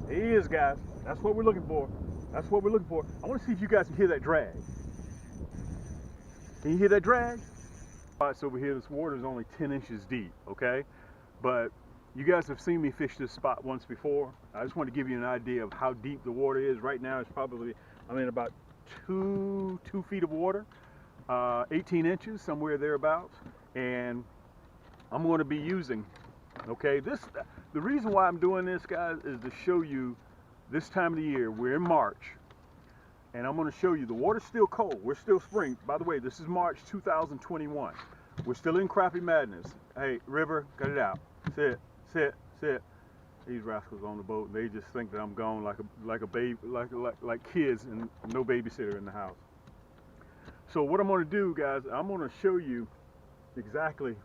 He is, guys. That's what we're looking for. That's what we're looking for. I want to see if you guys can hear that drag. Can you hear that drag? Spots over here, this water is only 10 inches deep, okay? But you guys have seen me fish this spot once before. I just want to give you an idea of how deep the water is. Right now it's probably, I'm in about two feet of water, 18 inches, somewhere thereabouts. And I'm going to be using, okay, the reason why I'm doing this, guys, is to show you this time of the year. We're in March. And I'm going to show you the water's still cold. We're still spring. By the way, this is March 2021. We're still in crappie madness. Hey, River, cut it out. Sit, sit, sit. These rascals on the boat, they just think that I'm gone like a baby, like kids and no babysitter in the house. So what I'm going to do, guys, I'm going to show you exactly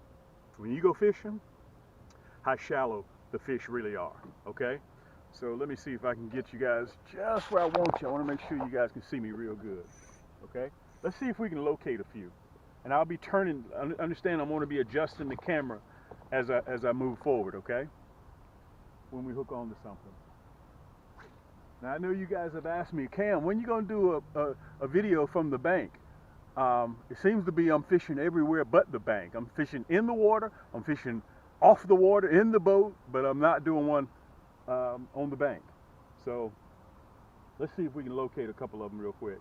when you go fishing how shallow the fish really are. Okay. So let me see if I can get you guys just where I want you. I want to make sure you guys can see me real good. Okay? Let's see if we can locate a few. And I'll be turning, understand I'm going to be adjusting the camera as I move forward, okay? When we hook on to something. Now I know you guys have asked me, Cam, when you going to do a video from the bank? It seems to be I'm fishing everywhere but the bank. I'm fishing in the water, I'm fishing off the water, in the boat, but I'm not doing one on the bank. So let's see if we can locate a couple of them real quick.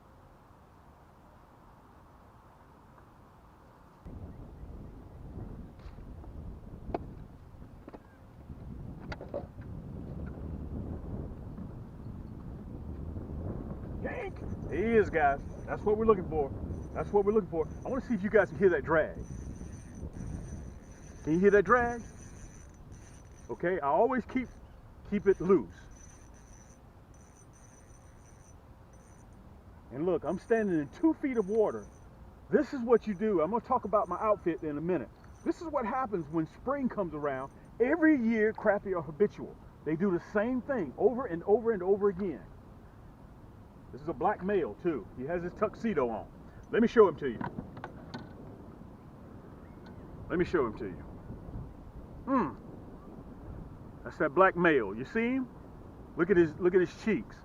Yank! He is, guys. That's what we're looking for. That's what we're looking for. I want to see if you guys can hear that drag. Can you hear that drag? Okay, I always keep it loose. And look, I'm standing in 2 feet of water. This is what you do. I'm going to talk about my outfit in a minute. This is what happens when spring comes around. Every year, crappie are habitual. They do the same thing over and over and over again. This is a black male too. He has his tuxedo on. Let me show him to you. Let me show him to you. That's that black male. You see him? Look at his cheeks.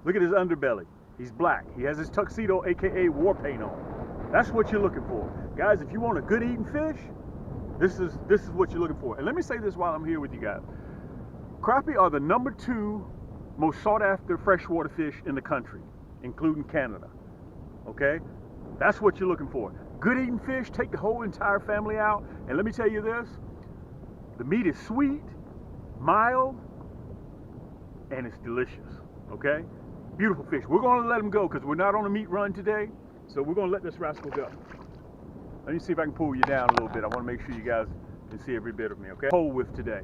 Look at his underbelly. He's black. He has his tuxedo, aka war paint on. That's what you're looking for. Guys, if you want a good eating fish, this is what you're looking for. And let me say this while I'm here with you guys. Crappie are the #2 most sought after freshwater fish in the country, including Canada. Okay? That's what you're looking for. Good eating fish, take the whole entire family out. And let me tell you this, the meat is sweet, mild, and it's delicious. Okay? Beautiful fish. We're going to let them go because we're not on a meat run today. So we're going to let this rascal go. Let me see if I can pull you down a little bit. I want to make sure you guys can see every bit of me, okay? Pole width today.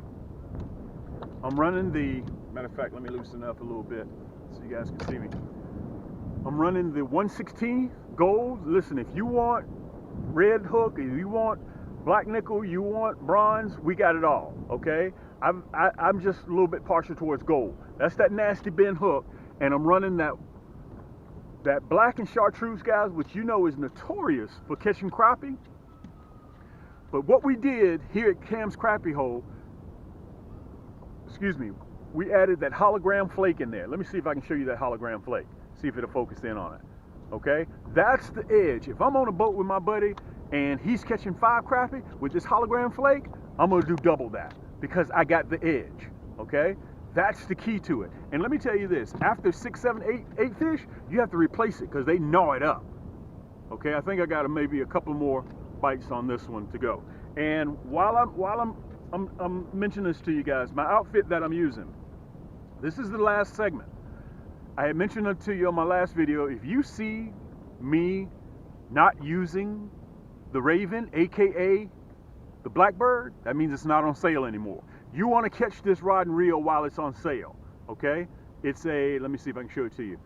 I'm running the, matter of fact, let me loosen up a little bit so you guys can see me. I'm running the 1/16 gold. Listen, if you want red hook, if you want black nickel, you want bronze, we got it all, okay? I'm just a little bit partial towards gold. That's that nasty bend hook, and I'm running that black and chartreuse, guys, which you know is notorious for catching crappie. But what we did here at Cam's Crappie Hole, excuse me, we added that hologram flake in there. Let me see if I can show you that hologram flake. See if it'll focus in on it. Okay? That's the edge. If I'm on a boat with my buddy and he's catching 5 crappie with this hologram flake, I'm going to do double that because I got the edge. Okay? That's the key to it. And let me tell you this, after 6, 7, 8 fish, you have to replace it because they gnaw it up. Okay? I think I got maybe a couple more bites on this one to go. And while I'm mentioning this to you guys, my outfit that I'm using, this is the last segment. I had mentioned it to you on my last video. If you see me not using the Raven, aka the Blackbird, that means it's not on sale anymore. You want to catch this rod and reel while it's on sale, okay? It's a, let me see if I can show it to you.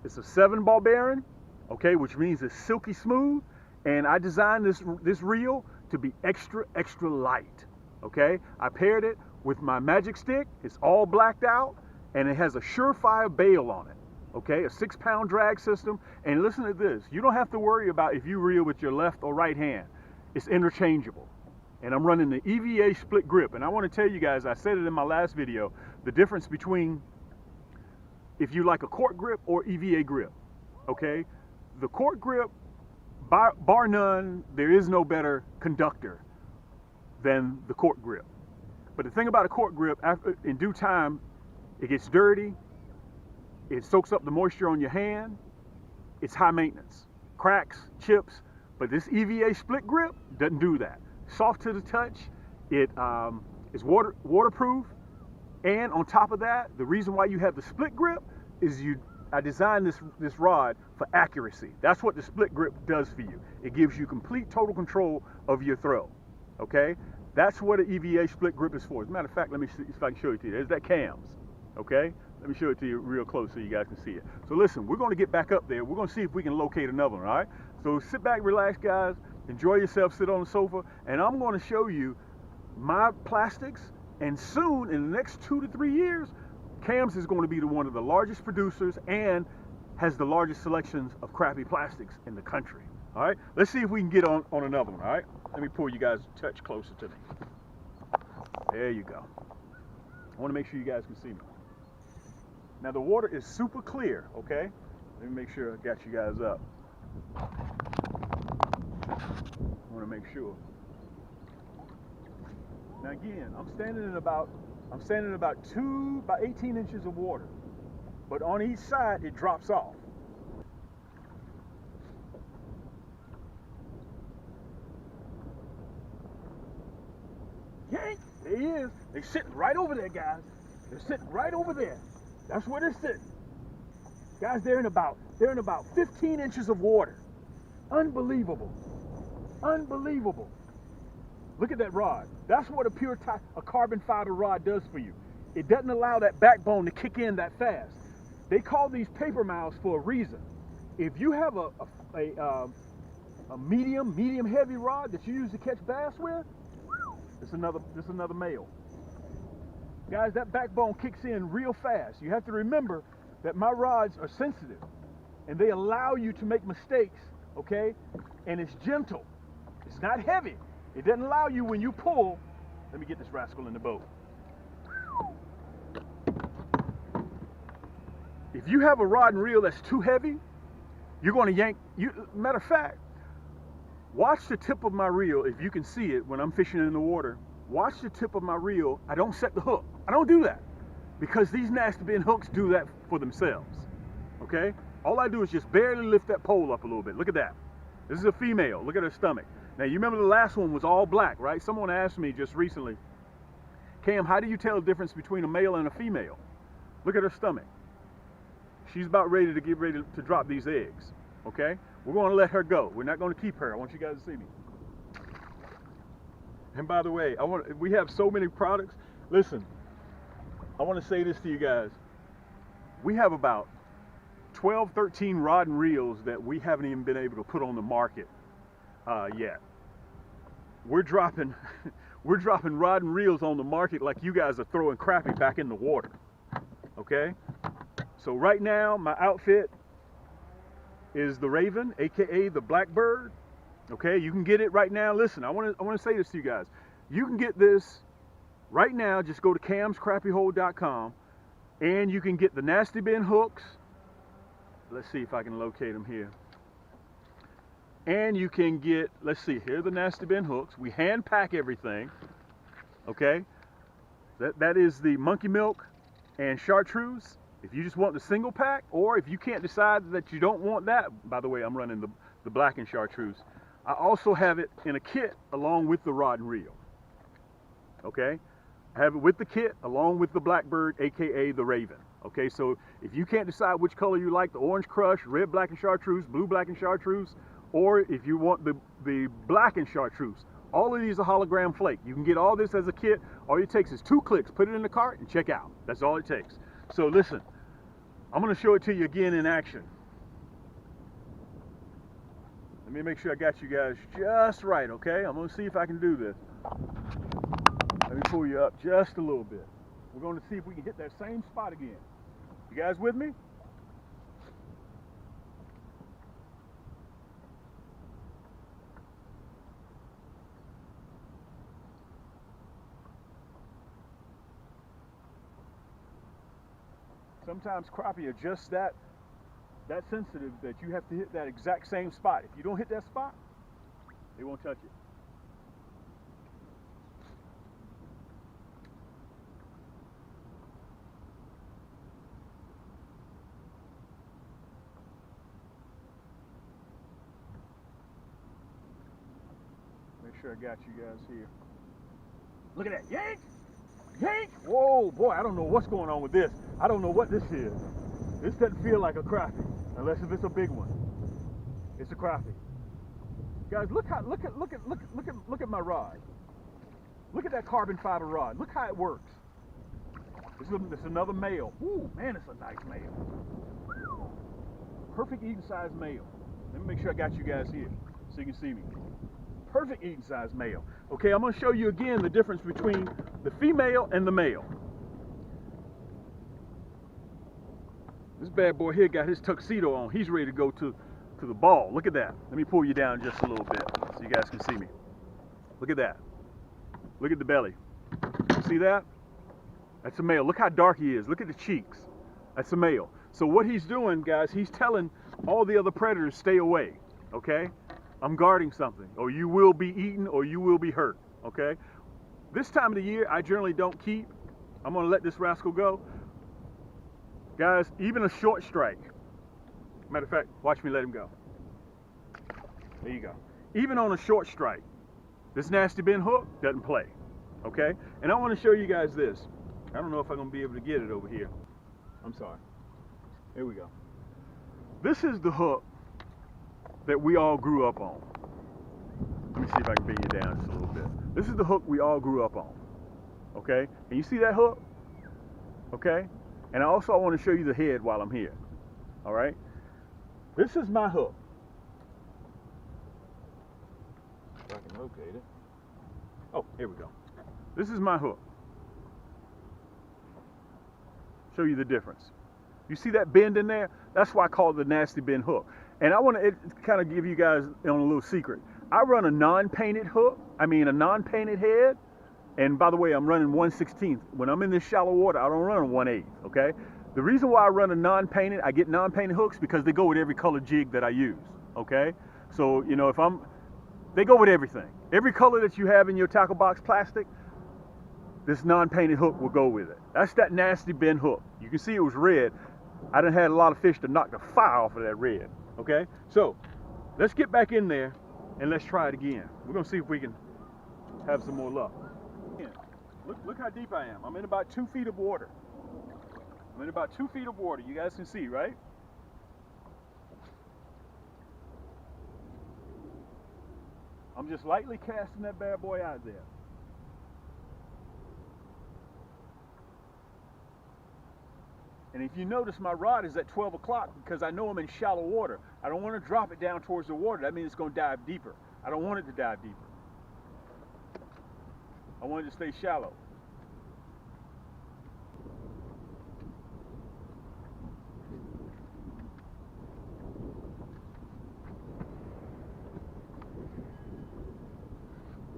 It's a 7 ball bearing, okay, which means it's silky smooth. And I designed this reel to be extra light, okay? I paired it with my magic stick. It's all blacked out. And it has a surefire bail on it, okay? A 6-pound drag system. And listen to this. You don't have to worry about if you reel with your left or right hand. It's interchangeable. And I'm running the EVA split grip. And I want to tell you guys, I said it in my last video, the difference between if you like a cork grip or EVA grip, okay? The cork grip, bar none, there is no better conductor than the cork grip. But the thing about a cork grip, in due time, it gets dirty, it soaks up the moisture on your hand, it's high maintenance. Cracks, chips, but this EVA split grip doesn't do that. Soft to the touch, it is waterproof, and on top of that, the reason why you have the split grip is I designed this rod for accuracy. That's what the split grip does for you. It gives you complete total control of your throw, okay? That's what an EVA split grip is for. As a matter of fact, let me see if I can show it to you. There's that cams, okay? Let me show it to you real close so you guys can see it. So listen, we're going to get back up there. We're going to see if we can locate another one, all right? So sit back, relax, guys. Enjoy yourself, sit on the sofa, and I'm going to show you my plastics, and soon, in the next 2 to 3 years, Cams is going to be one of the largest producers and has the largest selections of Crappie plastics in the country. All right, let's see if we can get on another one. All right, let me pull you guys a touch closer to me. There you go. I want to make sure you guys can see me. Now the water is super clear. Okay, let me make sure I got you guys up. I want to make sure. Now again, I'm standing in about 18 inches of water, but on each side it drops off. Yank! There he is. They're sitting right over there, guys. They're sitting right over there. That's where they're sitting. Guys, they're in about 15 inches of water. Unbelievable. Unbelievable. Look at that rod. That's what a carbon fiber rod does for you. It doesn't allow that backbone to kick in that fast. They call these paper mouths for a reason. If you have a medium heavy rod that you use to catch bass with, it's another male. Guys, that backbone kicks in real fast. You have to remember that my rods are sensitive and they allow you to make mistakes, okay? And it's gentle. It's not heavy. It doesn't allow you when you pull. Let me get this rascal in the boat. If you have a rod and reel that's too heavy, you're going to yank. Matter of fact, watch the tip of my reel. If you can see it when I'm fishing in the water, watch the tip of my reel. I don't set the hook. I don't do that because these nasty bin hooks do that for themselves. Okay? All I do is just barely lift that pole up a little bit. Look at that. This is a female. Look at her stomach. Now, you remember the last one was all black, right? Someone asked me just recently, Cam, how do you tell the difference between a male and a female? Look at her stomach. She's about ready to get ready to drop these eggs, okay? We're going to let her go. We're not going to keep her. I want you guys to see me. And by the way, we have so many products. Listen, I want to say this to you guys. We have about 12, 13 rod and reels that we haven't even been able to put on the market yet. We're dropping rod and reels on the market like you guys are throwing crappie back in the water. Okay? So right now my outfit is the Raven, aka the Blackbird. Okay, you can get it right now. Listen, I want to say this to you guys. You can get this right now. Just go to camscrappiehole.com and you can get the nasty bin hooks. Let's see if I can locate them here. And you can get, let's see, here are the nasty bin hooks. We hand pack everything, okay? That is the monkey milk and chartreuse. If you just want the single pack, or if you can't decide that you don't want that, by the way, I'm running the black and chartreuse. I also have it in a kit along with the rod and reel, okay? I have it with the kit along with the Blackbird, aka the Raven. Okay, so if you can't decide which color you like, the orange crush, red, black, and chartreuse, blue, black, and chartreuse, or if you want the black and chartreuse, all of these are hologram flake. You can get all this as a kit. All it takes is 2 clicks, put it in the cart, and check out. That's all it takes. So listen, I'm going to show it to you again in action. Let me make sure I got you guys just right, okay? I'm going to see if I can do this. Let me pull you up just a little bit. We're going to see if we can hit that same spot again. You guys with me? sometimes crappie are just that sensitive that you have to hit that exact same spot. If you don't hit that spot, they won't touch it. Make sure I got you guys here. Look at that, yank! Yank! Whoa, boy, I don't know what's going on with this. I don't know what this is. This doesn't feel like a crappie, unless if it's a big one. It's a crappie. Guys, look at my rod. Look at that carbon fiber rod. Look how it works. This is another male. Ooh, man, it's a nice male. Perfect eating size male. Let me make sure I got you guys here so you can see me. Perfect eating size male. Okay, I'm going to show you again the difference between the female and the male. This bad boy here got his tuxedo on. He's ready to go to the ball. Look at that. Let me pull you down just a little bit so you guys can see me. Look at that. Look at the belly. See that? That's a male. Look how dark he is. Look at the cheeks. That's a male. So what he's doing, guys, he's telling all the other predators, stay away. Okay? I'm guarding something. Or you will be eaten or you will be hurt. Okay? This time of the year, I generally don't keep. I'm going to let this rascal go. Guys, even a short strike. Matter of fact, watch me let him go. There you go. Even on a short strike, this nasty bend hook doesn't play. Okay? And I want to show you guys this. I don't know if I'm going to be able to get it over here. I'm sorry. Here we go. This is the hook that we all grew up on. Let me see if I can bring you down just a little bit. This is the hook we all grew up on. Okay? And you see that hook? Okay? And I want to show you the head while I'm here. All right? This is my hook. If I can locate it. Oh, here we go. This is my hook. Show you the difference. You see that bend in there? That's why I call it the nasty bend hook. And I want to kind of give you guys on a little secret. I run a non-painted hook. I mean a non-painted head. And by the way, I'm running 1/16. When I'm in this shallow water, I don't run a 1/8. Okay? The reason why I run a non-painted, I get non-painted hooks because they go with every color jig that I use. Okay? So, you know, they go with everything. Every color that you have in your tackle box plastic, this non-painted hook will go with it. That's that nasty bend hook. You can see it was red. I done had a lot of fish to knock the fire off of that red. Okay? So, let's get back in there and let's try it again. We're going to see if we can have some more luck. Look how deep I am. I'm in about 2 feet of water. I'm in about 2 feet of water. You guys can see, right? I'm just lightly casting that bad boy out there. And if you notice, my rod is at 12 o'clock because I know I'm in shallow water. I don't want to drop it down towards the water. That means it's going to dive deeper. I don't want it to dive deeper. I want it to stay shallow.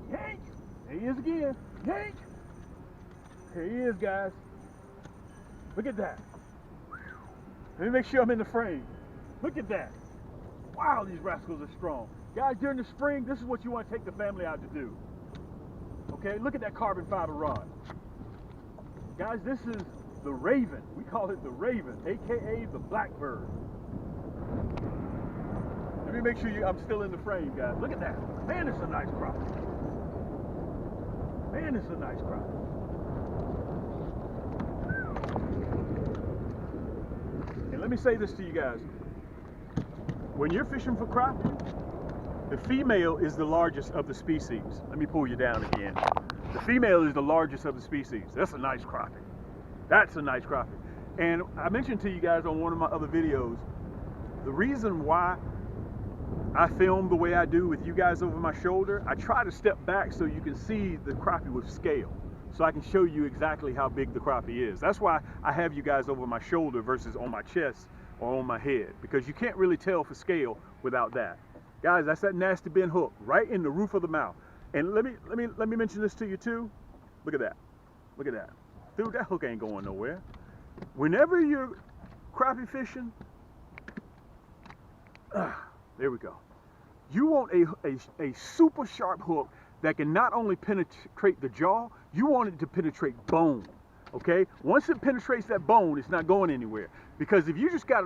Yank! There he is again. Yank! Here he is, guys. Look at that. Let me make sure I'm in the frame. Look at that. Wow, these rascals are strong. Guys, during the spring, this is what you want to take the family out to do. Okay, look at that carbon fiber rod. Guys, this is the Raven. We call it the Raven, aka the Blackbird. Let me make sure I'm still in the frame, guys. Look at that. Man, it's a nice crappie. Man, it's a nice crappie. And let me say this to you guys. When you're fishing for crappie, the female is the largest of the species. Let me pull you down again. The female is the largest of the species. That's a nice crappie. That's a nice crappie. And I mentioned to you guys on one of my other videos, the reason why I film the way I do with you guys over my shoulder, I try to step back so you can see the crappie with scale. So I can show you exactly how big the crappie is. That's why I have you guys over my shoulder versus on my chest or on my head, because you can't really tell for scale without that. Guys, that's that nasty bend hook right in the roof of the mouth. And let me mention this to you too. Look at that. Look at that. Dude, that hook ain't going nowhere. whenever you're crappie fishing, there we go. You want a super sharp hook that can not only penetrate the jaw, you want it to penetrate bone. Okay? Once it penetrates that bone, it's not going anywhere. Because if you just got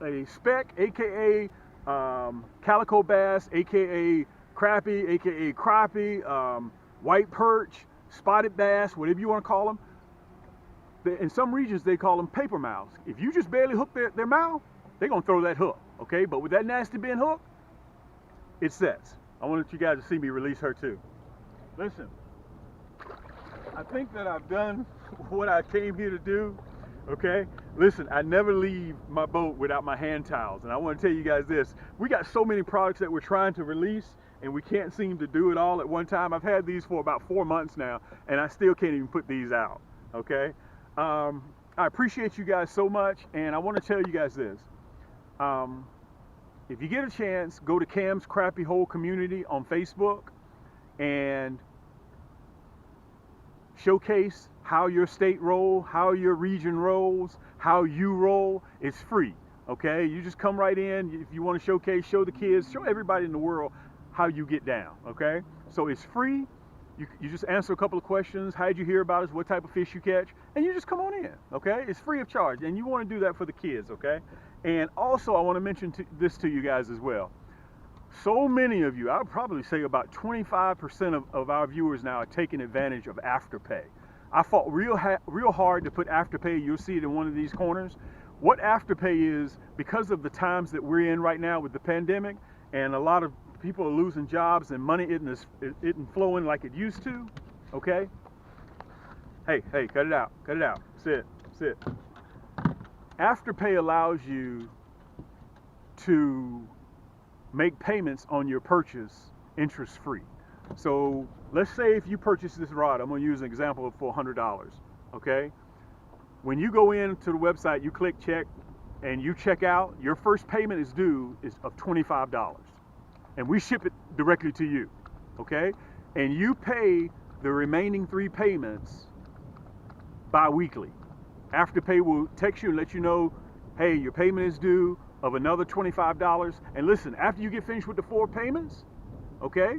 a speck, aka calico bass, aka crappie, aka crappie, white perch, spotted bass, whatever you want to call them, in some regions they call them paper mouths. If you just barely hook their mouth, they're going to throw that hook. Okay? But with that nasty bent hook, it sets. I wanted you guys to see me release her too. Listen, I think that I've done what I came here to do. Okay? Listen, I never leave my boat without my hand towels. And I want to tell you guys this. We got so many products that we're trying to release, and we can't seem to do it all at one time. I've had these for about 4 months now, and I still can't even put these out. Okay? I appreciate you guys so much, and I want to tell you guys this. If you get a chance, go to Cam's Crappie Hole Community on Facebook and showcase how your state roll, how your region rolls, how you roll. It's free, okay? You just come right in. If you want to showcase, show the kids, show everybody in the world how you get down, okay? So it's free. You just answer a couple of questions. How did you hear about us? What type of fish you catch? And you just come on in, okay? It's free of charge, and you want to do that for the kids, okay? And also, I want to mention this to you guys as well. So many of you, I would probably say about 25% of our viewers now are taking advantage of Afterpay. I fought real hard to put Afterpay. You'll see it in one of these corners. What Afterpay is, because of the times that we're in right now with the pandemic, and a lot of people are losing jobs and money isn't flowing like it used to, okay? Hey, cut it out, sit. Afterpay allows you to make payments on your purchase interest-free. So let's say if you purchase this rod, I'm going to use an example for $100, okay? When you go into the website, you click check, and you check out, your first payment is due of $25. And we ship it directly to you, okay? And you pay the remaining 3 payments bi-weekly. Afterpay will text you and let you know, hey, your payment is due of another $25. And listen, after you get finished with the 4 payments, okay,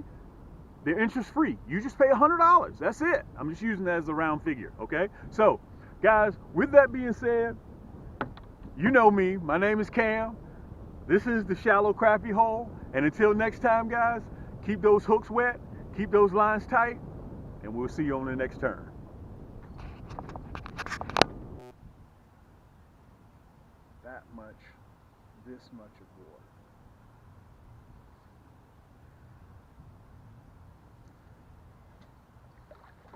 they're interest free. You just pay $100. That's it. I'm just using that as a round figure, okay? So, guys, with that being said, you know me. My name is Cam. This is the Shallow Crappie Hole. And until next time, guys, keep those hooks wet, keep those lines tight, and we'll see you on the next turn. That much, this much of water.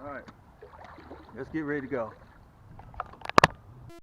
All right, let's get ready to go.